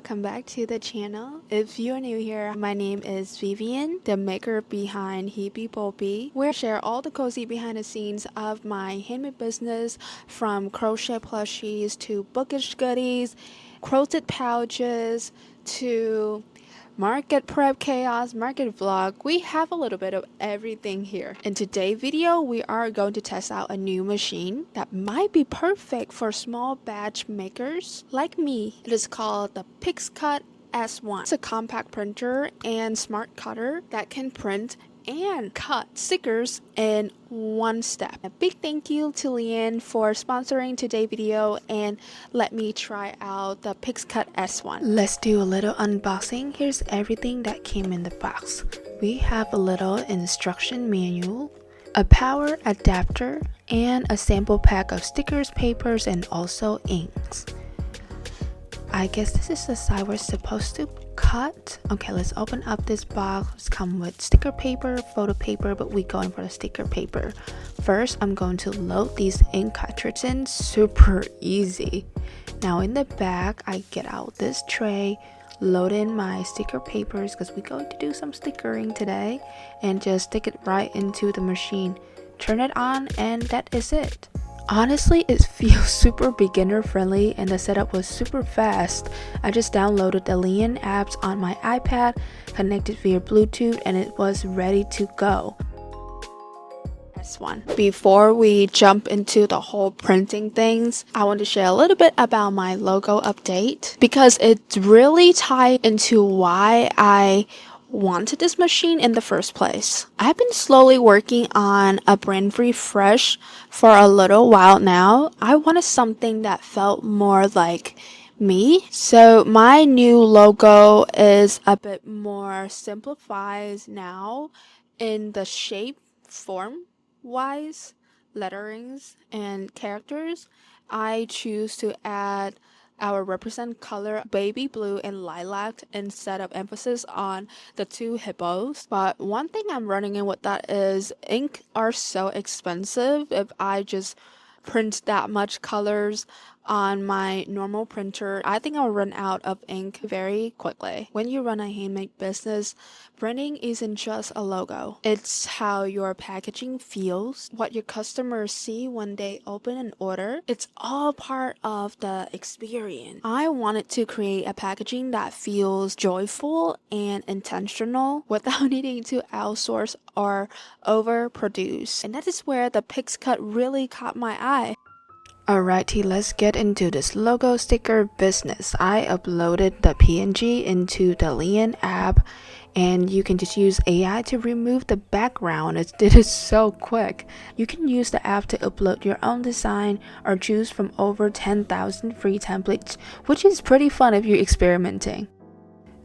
welcome back to the channel. If you're new here, my name is Vivian, the maker behind Hippie Poppy, where I share all the cozy behind the scenes of my handmade business, from crochet plushies to bookish goodies, quilted pouches to market prep chaos, market vlog. We have a little bit of everything here. In today's video, we are going to test out a new machine that might be perfect for small batch makers like me. It is called the PixCut S1. It's a compact printer and smart cutter that can print and cut stickers in one step. A big thank you to Liene for sponsoring today's video and let me try out the PixCut S1. Let's do a little unboxing. Here's everything that came in the box. We have a little instruction manual, a power adapter, and a sample pack of stickers, papers, and also inks. I guess this is the side we're supposed to cut. Okay, let's open up this box. It's come with sticker paper, photo paper, but we're going for the sticker paper. First, I'm going to load these ink cartridges in. Super easy. Now in the back, I get out this tray, load in my sticker papers because we're going to do some stickering today, and just stick it right into the machine. Turn it on, and that is it. Honestly, it feels super beginner friendly and the setup was super fast. I just downloaded the Liene apps on my iPad, connected via Bluetooth, and it was ready to go. S1. Before we jump into the whole printing things, I want to share a little bit about my logo update because it's really tied into why I wanted this machine in the first place. I've been slowly working on a brand refresh for a little while now. I wanted something that felt more like me. So my new logo is a bit more simplified now in the shape, form wise, letterings, and characters. I choose to add our represent color baby blue and lilac instead of emphasis on the two hippos. But one thing I'm running in with that is ink are so expensive. If I just print that much colors on my normal printer, I think I'll run out of ink very quickly. When you run a handmade business, printing isn't just a logo. It's how your packaging feels, what your customers see when they open an order. It's all part of the experience. I wanted to create a packaging that feels joyful and intentional without needing to outsource or overproduce. And that is where the PixCut really caught my eye. Alrighty, let's get into this logo sticker business. I uploaded the PNG into the Liene app, and you can just use AI to remove the background. It is so quick. You can use the app to upload your own design or choose from over 10,000 free templates, which is pretty fun if you're experimenting.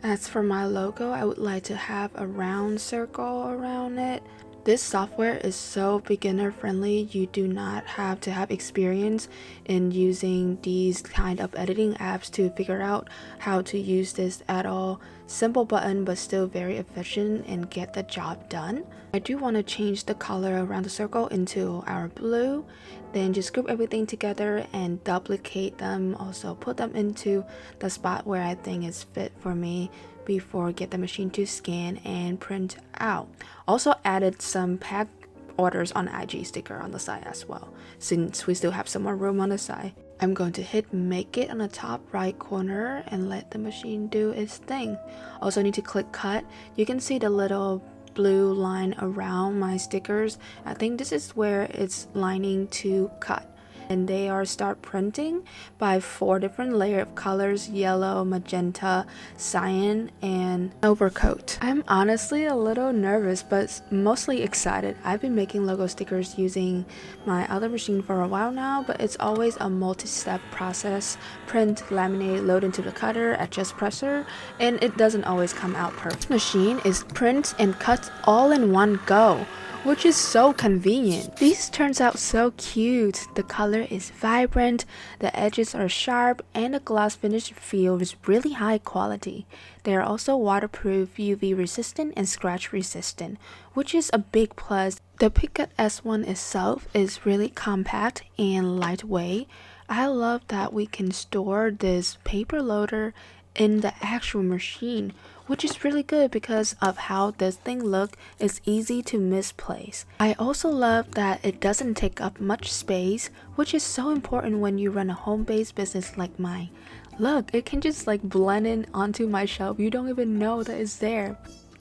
As for my logo, I would like to have a round circle around it. This software is so beginner friendly. You do not have to have experience in using these kind of editing apps to figure out how to use this at all. Simple button but still very efficient and get the job done. I do want to change the color around the circle into our blue. Then just group everything together and duplicate them. Also put them into the spot where I think is fit for me before get the machine to scan and print out. Also added some pack orders on IG sticker on the side as well, since we still have some more room on the side. I'm going to hit make it on the top right corner and let the machine do its thing. Also need to click cut. You can see the little blue line around my stickers. I think this is where it's lining to cut. And they are start printing by 4 different layers of colors: yellow, magenta, cyan, and overcoat. I'm honestly a little nervous but mostly excited. I've been making logo stickers using my other machine for a while now, but it's always a multi-step process: print, laminate, load into the cutter, adjust presser, and it doesn't always come out perfect. This machine is print and cut all in one go, which is so convenient. These turns out so cute. The color is vibrant, the edges are sharp, and the gloss finish feels really high quality. They are also waterproof, UV resistant, and scratch resistant, which is a big plus. The PixCut S1 itself is really compact and lightweight. I love that we can store this paper loader in the actual machine, which is really good because of how this thing look. It's easy to misplace. I also love that it doesn't take up much space, which is so important when you run a home-based business like mine. Look, it can just like blend in onto my shelf. You don't even know that it's there.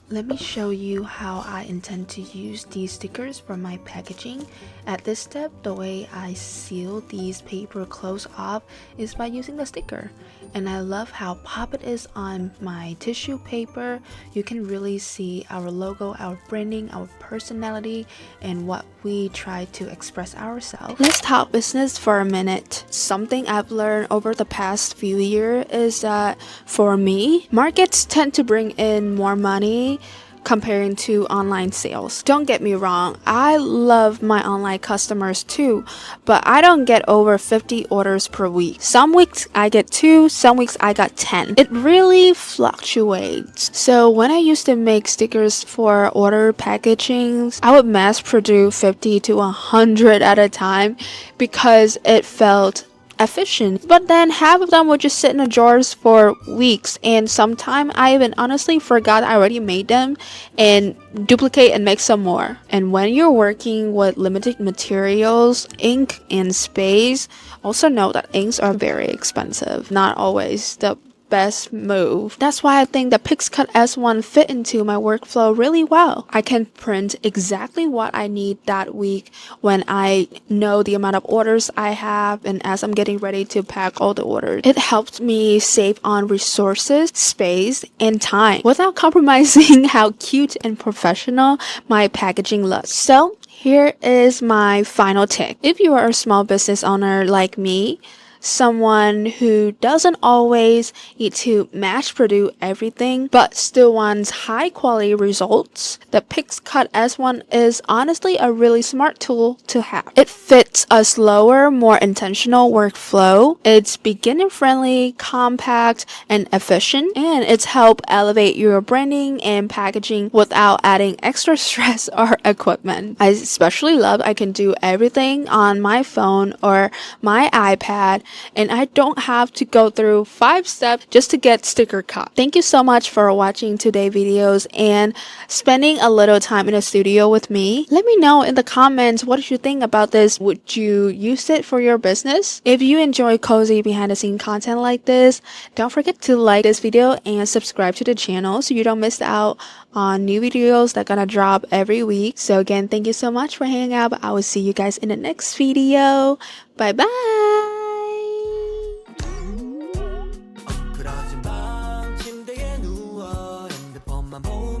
Let me show you how I intend to use these stickers for my packaging. At this step, the way I seal these paper close off is by using the sticker. And I love how pop it is on my tissue paper. You can really see our logo, our branding, our personality, and what we try to express ourselves. Let's talk business for a minute. Something I've learned over the past few years is that for me, markets tend to bring in more money comparing to online sales. Don't get me wrong, I love my online customers too, but I don't get over 50 orders per week. Some weeks I get 2, some weeks I got 10. It really fluctuates. So when I used to make stickers for order packagings, I would mass produce 50 to 100 at a time because it felt efficient, but then half of them would just sit in the drawers for weeks, and sometimes I even honestly forgot I already made them and duplicate and make some more. And when you're working with limited materials, ink and space, also know that inks are very expensive, not always the best move. That's why I think the PixCut S1 fit into my workflow really well. I can print exactly what I need that week when I know the amount of orders I have and as I'm getting ready to pack all the orders. It helps me save on resources, space, and time without compromising how cute and professional my packaging looks. So here is my final tip. If you are a small business owner like me, someone who doesn't always need to mass produce everything but still wants high quality results, the PixCut S1 is honestly a really smart tool to have. It fits a slower, more intentional workflow. It's beginner friendly, compact, and efficient, and it's help elevate your branding and packaging without adding extra stress or equipment. I especially love I can do everything on my phone or my iPad, and I don't have to go through 5 steps just to get sticker cut. Thank you so much for watching today's videos and spending a little time in the studio with me. Let me know in the comments what you think about this. Would you use it for your business? If you enjoy cozy behind the scene content like this, don't forget to like this video and subscribe to the channel so you don't miss out on new videos that are gonna drop every week. So again, thank you so much for hanging out. I will see you guys in the next video. Bye bye. 엉클어진 밤 침대에 누워 핸드폰만 보고